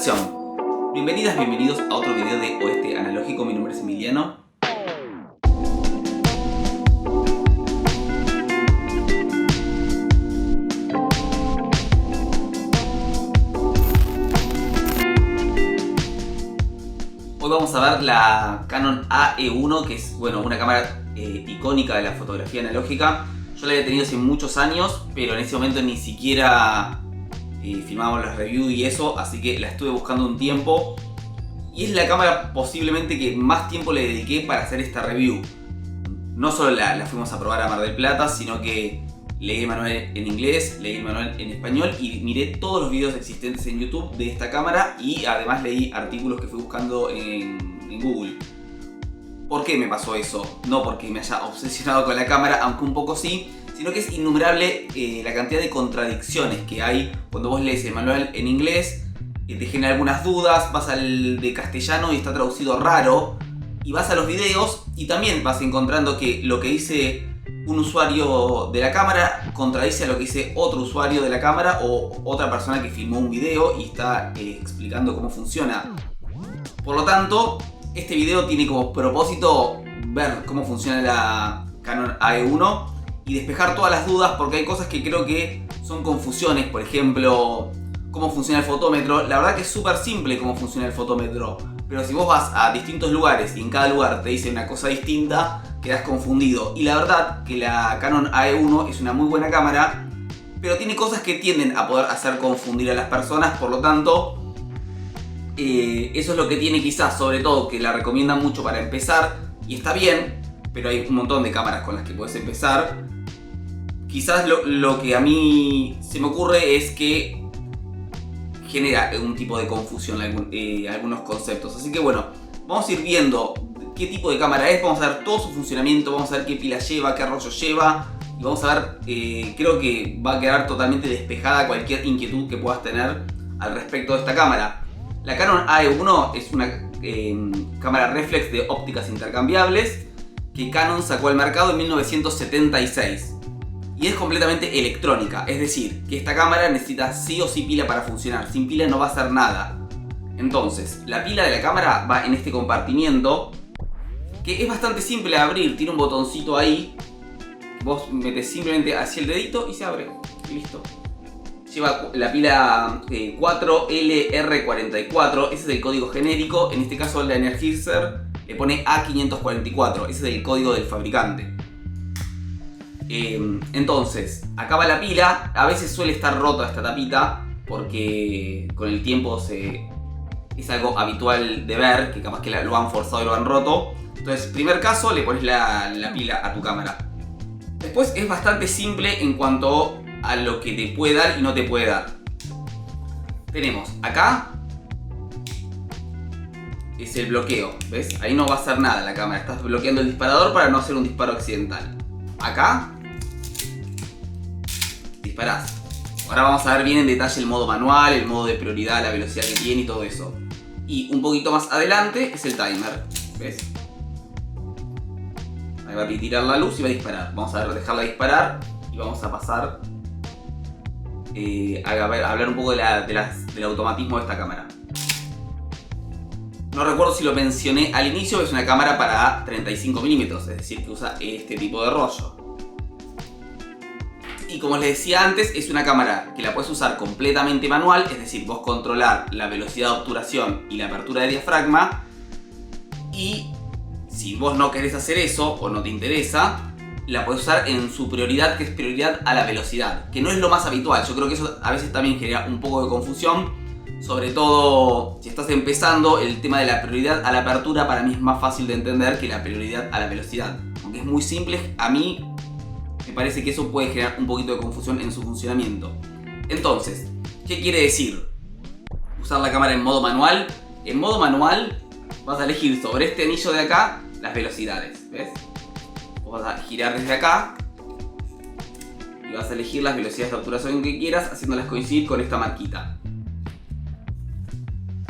Acción. Bienvenidas, bienvenidos a otro video de Oeste Analógico. Mi nombre es Emiliano. Hoy vamos a ver la Canon AE1, que es una cámara icónica de la fotografía analógica. Yo la había tenido hace muchos años, pero en ese momento ni siquiera filmábamos las reviews y eso, así que la estuve buscando un tiempo. Y es la cámara posiblemente que más tiempo le dediqué para hacer esta review. No solo la fuimos a probar a Mar del Plata, sino que leí el manual en inglés, leí el manual en español y miré todos los videos existentes en YouTube de esta cámara, y además leí artículos que fui buscando en Google. ¿Por qué me pasó eso? No porque me haya obsesionado con la cámara, aunque un poco sí, sino que es innumerable la cantidad de contradicciones que hay cuando vos lees el manual en inglés. Te genera algunas dudas, vas al de castellano y está traducido raro, y vas a los videos y también vas encontrando que lo que dice un usuario de la cámara contradice a lo que dice otro usuario de la cámara o otra persona que filmó un video y está explicando cómo funciona. Por lo tanto, este video tiene como propósito ver cómo funciona la Canon AE1 y despejar todas las dudas, porque hay cosas que creo que son confusiones. Por ejemplo, cómo funciona el fotómetro. La verdad que es súper simple cómo funciona el fotómetro, pero si vos vas a distintos lugares y en cada lugar te dice una cosa distinta, quedás confundido. Y la verdad que la Canon AE1 es una muy buena cámara, pero tiene cosas que tienden a poder hacer confundir a las personas. Por lo tanto, eso es lo que tiene, quizás, sobre todo, que la recomiendan mucho para empezar, y está bien, pero hay un montón de cámaras con las que puedes empezar. Quizás lo que a mí se me ocurre es que genera un tipo de confusión algunos conceptos. Así que vamos a ir viendo qué tipo de cámara es, vamos a ver todo su funcionamiento, vamos a ver qué pila lleva, qué rollo lleva, y vamos a ver, creo que va a quedar totalmente despejada cualquier inquietud que puedas tener al respecto de esta cámara. La Canon AE1 es una cámara reflex de ópticas intercambiables que Canon sacó al mercado en 1976. Y es completamente electrónica, es decir, que esta cámara necesita sí o sí pila para funcionar. Sin pila no va a hacer nada. Entonces, la pila de la cámara va en este compartimiento, que es bastante simple de abrir. Tiene un botoncito ahí, vos metes simplemente hacia el dedito y se abre, y listo. Lleva la pila 4LR44, ese es el código genérico. En este caso la Energizer le pone A544, ese es el código del fabricante. Entonces, acá va la pila. A veces suele estar rota esta tapita, porque con el tiempo es algo habitual de ver, que capaz que lo han forzado y lo han roto. Entonces, primer caso, le pones la pila a tu cámara. Después es bastante simple en cuanto a lo que te puede dar y no te puede dar. Tenemos acá, es el bloqueo, ¿ves? Ahí no va a hacer nada la cámara, estás bloqueando el disparador para no hacer un disparo accidental. Acá disparás. Ahora vamos a ver bien en detalle el modo manual, el modo de prioridad, la velocidad que tiene y todo eso. Y un poquito más adelante es el timer, ¿ves? Ahí va a tirar la luz y va a disparar. Vamos a dejarla disparar y vamos a pasar a hablar un poco del automatismo de esta cámara. No recuerdo si lo mencioné al inicio, es una cámara para 35 milímetros, es decir, que usa este tipo de rollo. Y como les decía antes, es una cámara que la puedes usar completamente manual, es decir, vos controlar la velocidad de obturación y la apertura de diafragma. Y si vos no querés hacer eso o no te interesa, la puedes usar en su prioridad, que es prioridad a la velocidad, que no es lo más habitual. Yo creo que eso a veces también genera un poco de confusión. Sobre todo si estás empezando, el tema de la prioridad a la apertura para mí es más fácil de entender que la prioridad a la velocidad. Aunque es muy simple, a mí me parece que eso puede generar un poquito de confusión en su funcionamiento. Entonces, ¿qué quiere decir usar la cámara en modo manual? En modo manual vas a elegir sobre este anillo de acá las velocidades, ¿ves? Vos vas a girar desde acá y vas a elegir las velocidades de obturación que quieras, haciéndolas coincidir con esta marquita.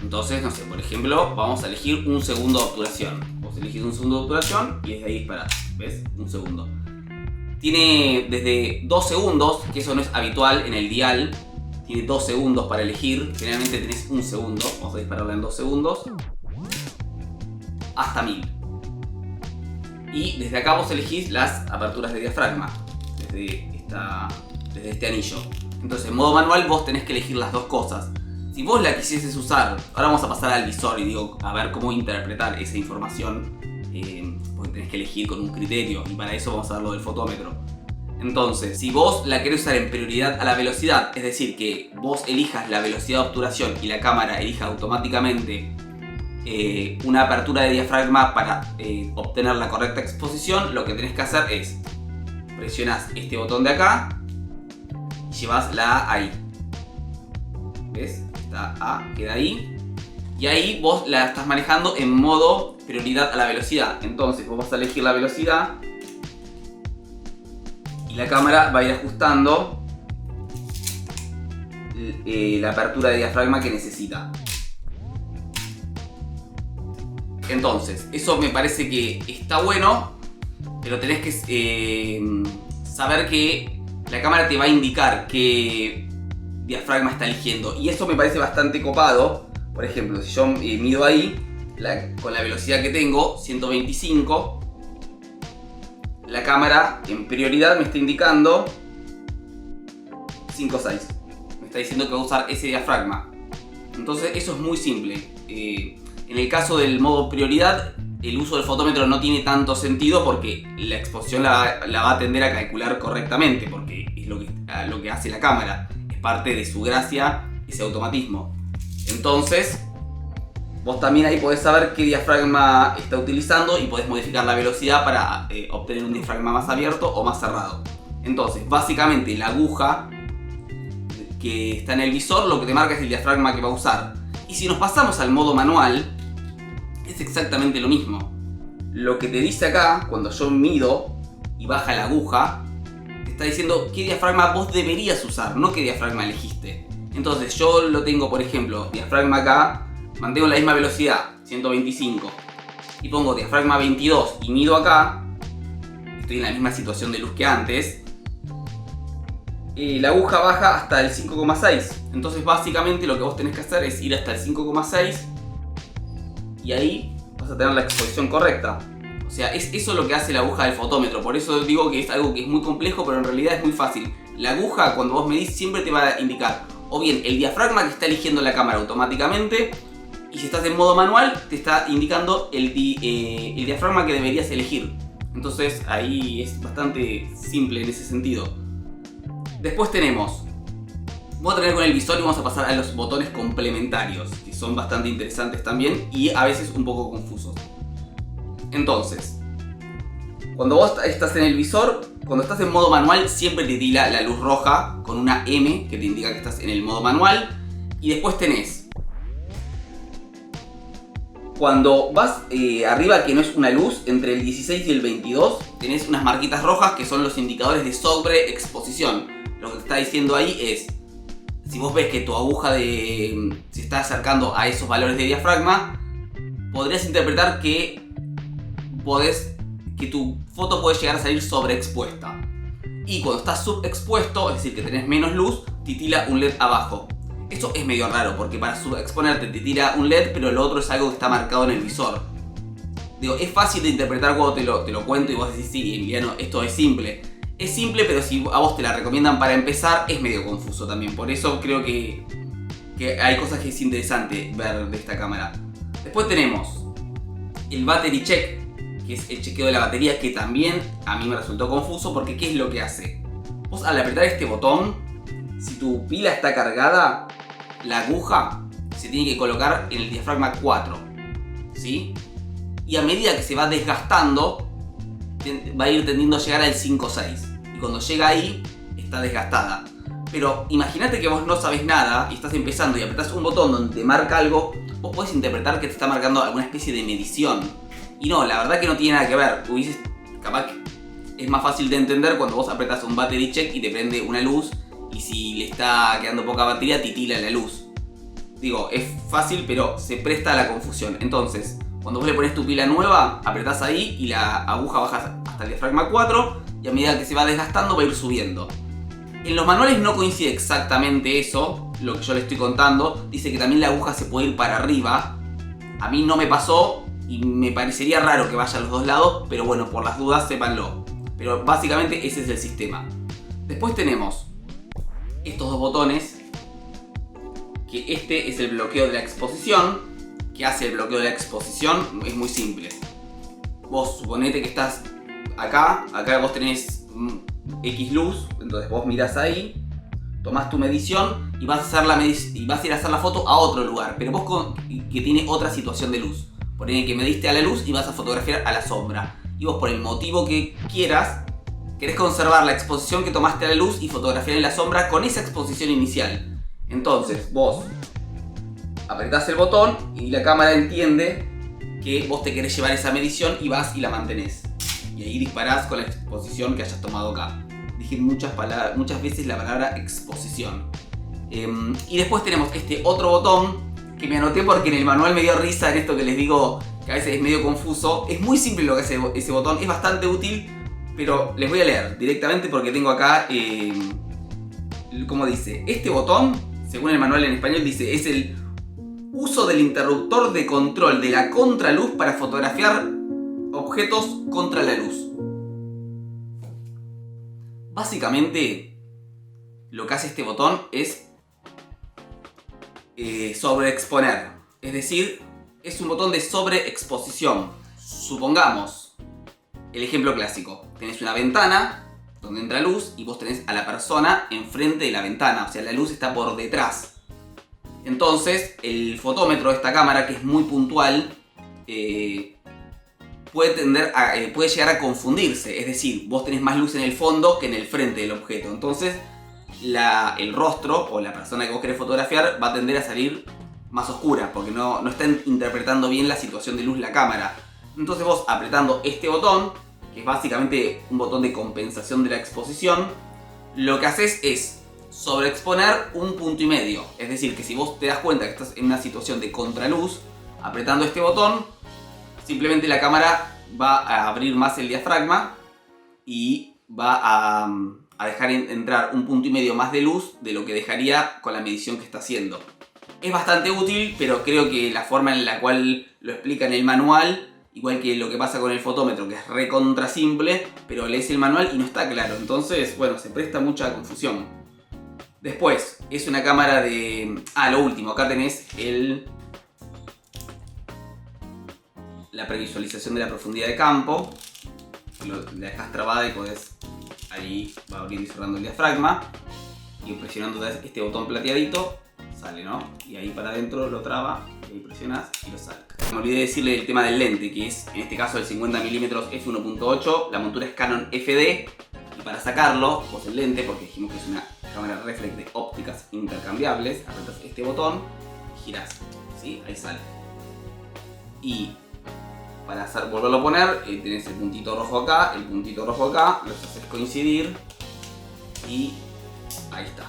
Entonces, no sé, por ejemplo, vamos a elegir un segundo de obturación. Vos elegís un segundo de obturación y desde ahí disparás, ¿ves? Un segundo. Tiene desde 2 segundos, que eso no es habitual en el dial. tiene 2 segundos para elegir. Generalmente tenés 1 segundo. Vamos a dispararla en 2 segundos. Hasta 1000. Y desde acá vos elegís las aperturas de diafragma. Desde este anillo. Entonces en modo manual vos tenés que elegir las dos cosas. Si vos la quisieses usar, ahora vamos a pasar al visor y digo, a ver cómo interpretar esa información. Porque tenés que elegir con un criterio. Y para eso vamos a ver lo del fotómetro. Entonces, si vos la querés usar en prioridad a la velocidad, es decir, que vos elijas la velocidad de obturación y la cámara elija automáticamente una apertura de diafragma para obtener la correcta exposición, lo que tenés que hacer es presionás este botón de acá y llevas la A ahí. ¿Ves? Esta A queda ahí. Y ahí vos la estás manejando en modo prioridad a la velocidad. Entonces vos vas a elegir la velocidad y la cámara va a ir ajustando la apertura de diafragma que necesita. Entonces, eso me parece que está bueno, pero tenés que saber que la cámara te va a indicar qué diafragma está eligiendo. Y eso me parece bastante copado. Por ejemplo, si yo mido ahí, con la velocidad que tengo, 125, la cámara en prioridad me está indicando 5.6. Me está diciendo que va a usar ese diafragma. Entonces eso es muy simple. En el caso del modo prioridad, el uso del fotómetro no tiene tanto sentido porque la exposición la va a tender a calcular correctamente, porque es lo que hace la cámara. Es parte de su gracia, ese automatismo. Entonces, vos también ahí podés saber qué diafragma está utilizando y podés modificar la velocidad para obtener un diafragma más abierto o más cerrado. Entonces, básicamente la aguja que está en el visor lo que te marca es el diafragma que va a usar. Y si nos pasamos al modo manual, es exactamente lo mismo. Lo que te dice acá, cuando yo mido y baja la aguja, te está diciendo qué diafragma vos deberías usar, no qué diafragma elegiste. Entonces yo lo tengo, por ejemplo, diafragma acá, mantengo la misma velocidad, 125, y pongo diafragma 22 y mido acá, estoy en la misma situación de luz que antes, la aguja baja hasta el 5,6. Entonces básicamente lo que vos tenés que hacer es ir hasta el 5,6 y ahí vas a tener la exposición correcta. O sea, es eso lo que hace la aguja del fotómetro. Por eso digo que es algo que es muy complejo, pero en realidad es muy fácil. La aguja, cuando vos medís, siempre te va a indicar o bien el diafragma que está eligiendo la cámara automáticamente, y si estás en modo manual te está indicando el diafragma que deberías elegir. Entonces ahí es bastante simple en ese sentido. Después tenemos, vamos a terminar con el visor y vamos a pasar a los botones complementarios, que son bastante interesantes también y a veces un poco confusos. Entonces, cuando vos estás en el visor, cuando estás en modo manual siempre te tira la luz roja con una M que te indica que estás en el modo manual. Y después tenés, cuando vas arriba, que no es una luz, entre el 16 y el 22 tenés unas marquitas rojas que son los indicadores de sobreexposición. Lo que te está diciendo ahí es, si vos ves que tu aguja se está acercando a esos valores de diafragma, podrías interpretar que tu foto puede llegar a salir sobreexpuesta. Y cuando estás subexpuesto, es decir, que tenés menos luz, te tira un LED abajo. Esto es medio raro porque para subexponerte te tira un LED, pero lo otro es algo que está marcado en el visor. Digo, es fácil de interpretar cuando te lo cuento y vos decís, sí, Emiliano, esto es simple. Es simple, pero si a vos te la recomiendan para empezar, es medio confuso también. Por eso creo que hay cosas que es interesante ver de esta cámara. Después tenemos el battery check, que es el chequeo de la batería, que también a mí me resultó confuso porque ¿qué es lo que hace? Vos al apretar este botón, si tu pila está cargada, la aguja se tiene que colocar en el diafragma 4, ¿sí? Y a medida que se va desgastando, va a ir tendiendo a llegar al 5,6. Y cuando llega ahí, está desgastada. Pero imagínate que vos no sabés nada y estás empezando y apretás un botón donde te marca algo, vos podés interpretar que te está marcando alguna especie de medición. Y no, la verdad que no tiene nada que ver. Capaz que es más fácil de entender cuando vos apretás un battery check y te prende una luz, y si le está quedando poca batería, titila la luz. Digo, es fácil, pero se presta a la confusión. Entonces, cuando vos le pones tu pila nueva, apretás ahí y la aguja baja hasta el diafragma 4, y a medida que se va desgastando va a ir subiendo. En los manuales no coincide exactamente eso, lo que yo le estoy contando. Dice que también la aguja se puede ir para arriba. A mí no me pasó y me parecería raro que vaya a los dos lados, pero bueno, por las dudas sépanlo. Pero básicamente ese es el sistema. Después tenemos estos dos botones, que este es el bloqueo de la exposición. ¿Qué hace el bloqueo de la exposición? Es muy simple. Vos suponete que estás acá vos tenés X luz, entonces vos mirás ahí, tomás tu medición y vas a ir a hacer la foto a otro lugar, pero vos que tiene otra situación de luz. Ponele que mediste a la luz y vas a fotografiar a la sombra. Y vos, por el motivo que quieras, querés conservar la exposición que tomaste a la luz y fotografiar en la sombra con esa exposición inicial. Entonces vos apretás el botón y la cámara entiende que vos te querés llevar esa medición y vas y la mantenés. Y ahí disparás con la exposición que hayas tomado acá. Dije muchas veces la palabra exposición. Y después tenemos este otro botón que me anoté porque en el manual me dio risa en esto que les digo que a veces es medio confuso. Es muy simple lo que hace ese botón, es bastante útil, pero les voy a leer directamente porque tengo acá como dice. Este botón, según el manual en español, dice es el uso del interruptor de control de la contraluz para fotografiar objetos contra la luz. Básicamente, lo que hace este botón es sobreexponer. Es decir, es un botón de sobreexposición. Supongamos, el ejemplo clásico. Tenés una ventana donde entra luz y vos tenés a la persona enfrente de la ventana. O sea, la luz está por detrás. Entonces, el fotómetro de esta cámara, que es muy puntual, puede llegar a confundirse. Es decir, vos tenés más luz en el fondo que en el frente del objeto. Entonces, el rostro o la persona que vos querés fotografiar va a tender a salir más oscura, porque no está interpretando bien la situación de luz la cámara. Entonces vos apretando este botón, que es básicamente un botón de compensación de la exposición, lo que haces es sobreexponer un punto y medio. Es decir, que si vos te das cuenta que estás en una situación de contraluz, apretando este botón, simplemente la cámara va a abrir más el diafragma y va a dejar entrar un punto y medio más de luz de lo que dejaría con la medición que está haciendo. Es bastante útil, pero creo que la forma en la cual lo explica en el manual, igual que lo que pasa con el fotómetro, que es recontra simple, pero lees el manual y no está claro. Entonces, bueno, se presta mucha confusión. Después, es una cámara de... lo último, acá tenés la previsualización de la profundidad de campo. La dejas trabada y podés... Ahí va abriendo y cerrando el diafragma. Y presionando este botón plateadito, sale, ¿no? Y ahí para adentro lo traba, y ahí presionas y lo saca. Me olvidé de decirle el tema del lente, que es en este caso el 50mm f1.8. La montura es Canon FD. Y para sacarlo, vos el lente, porque dijimos que es una cámara reflex de ópticas intercambiables, apretas este botón y girás, ¿sí? Ahí sale. Y para volverlo a poner, tenés el puntito rojo acá, el puntito rojo acá, los haces coincidir y ahí está.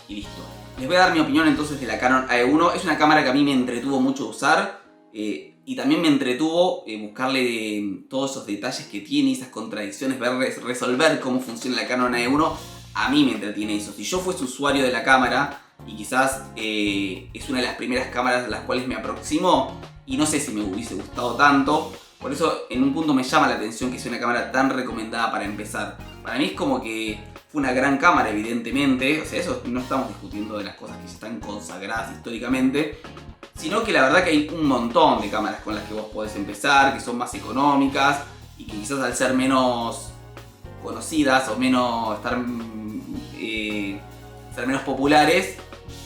Y listo. Les voy a dar mi opinión entonces de la Canon AE1. Es una cámara que a mí me entretuvo mucho usar. Y también me entretuvo buscarle todos esos detalles que tiene, esas contradicciones, resolver cómo funciona la Canon AE1. A mí me entretiene eso. Si yo fuese usuario de la cámara, y quizás es una de las primeras cámaras a las cuales me aproximo, y no sé si me hubiese gustado tanto. Por eso en un punto me llama la atención que sea una cámara tan recomendada para empezar. Para mí es como que fue una gran cámara, evidentemente. O sea, eso no estamos discutiendo de las cosas que ya están consagradas históricamente, sino que la verdad que hay un montón de cámaras con las que vos podés empezar, que son más económicas y que quizás al ser menos conocidas o ser menos populares,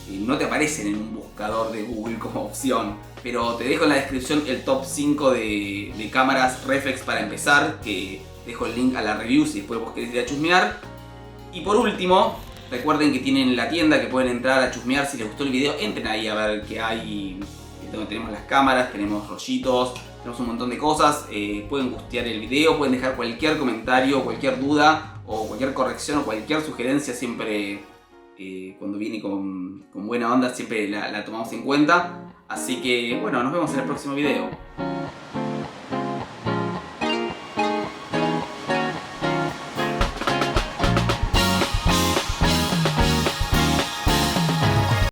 no te aparecen en un buscador de Google como opción. Pero te dejo en la descripción el top 5 de cámaras reflex para empezar, que dejo el link a la review si después vos querés ir a chusmear. Y por último, recuerden que tienen la tienda, que pueden entrar a chusmear. Si les gustó el video, entren ahí a ver qué hay. Tenemos las cámaras, tenemos rollitos, tenemos un montón de cosas. Pueden gustear el video, pueden dejar cualquier comentario, cualquier duda o cualquier corrección o cualquier sugerencia. Siempre cuando viene con buena onda, siempre la tomamos en cuenta. Así que bueno, nos vemos en el próximo video.